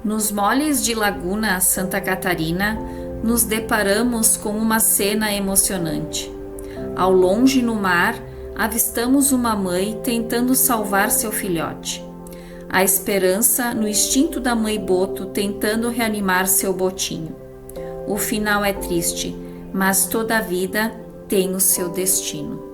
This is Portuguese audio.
Nos moles de Laguna, Santa Catarina, nos deparamos com uma cena emocionante. Ao longe no mar, avistamos uma mãe tentando salvar seu filhote. A Esperança, no instinto da Mãe Boto, tentando reanimar seu botinho. O final é triste, mas toda a vida tem o seu destino.